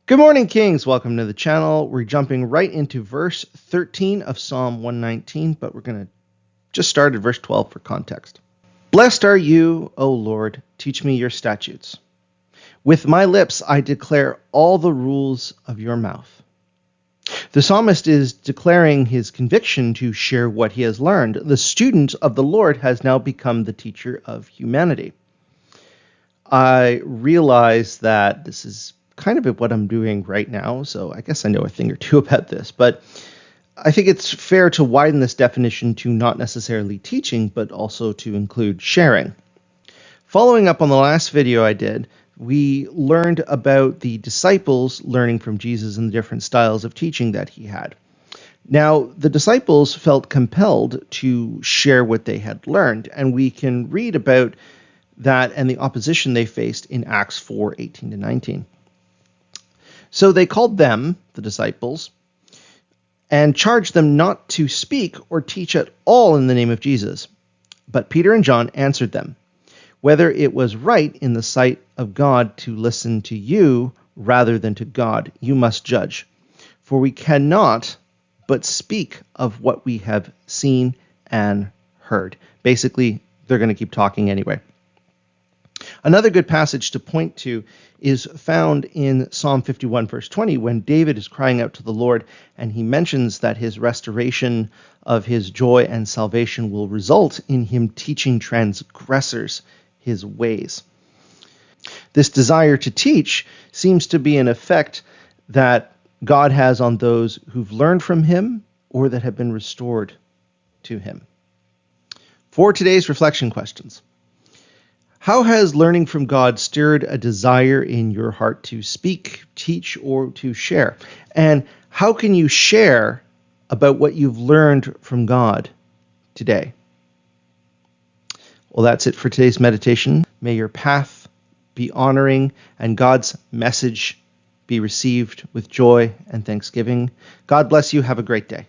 Good morning, Kings. Welcome to the channel. We're jumping right into verse 13 of Psalm 119, but we're going to just start at verse 12 for context. Blessed are you, O Lord, teach me your statutes. With my lips I declare all the rules of your mouth. The psalmist is declaring his conviction to share what he has learned. The student of the Lord has now become the teacher of humanity. I realize that this is kind of what I'm doing right now, so I guess I know a thing or two about this, but I think it's fair to widen this definition to not necessarily teaching, but also to include sharing. Following up on the last video I did, we learned about the disciples learning from Jesus and the different styles of teaching that he had. Now, the disciples felt compelled to share what they had learned, and we can read about that and the opposition they faced in Acts 4:18-19. So they called them, the disciples, and charged them not to speak or teach at all in the name of Jesus. But Peter and John answered them, whether it was right in the sight of God to listen to you rather than to God, you must judge. For we cannot but speak of what we have seen and heard. Basically, they're going to keep talking anyway. Another good passage to point to is found in Psalm 51, verse 20, when David is crying out to the Lord, and he mentions that his restoration of his joy and salvation will result in him teaching transgressors his ways. This desire to teach seems to be an effect that God has on those who've learned from him or that have been restored to him. For today's reflection questions: how has learning from God stirred a desire in your heart to speak, teach, or to share? And how can you share about what you've learned from God today? Well, that's it for today's meditation. May your path be honoring and God's message be received with joy and thanksgiving. God bless you. Have a great day.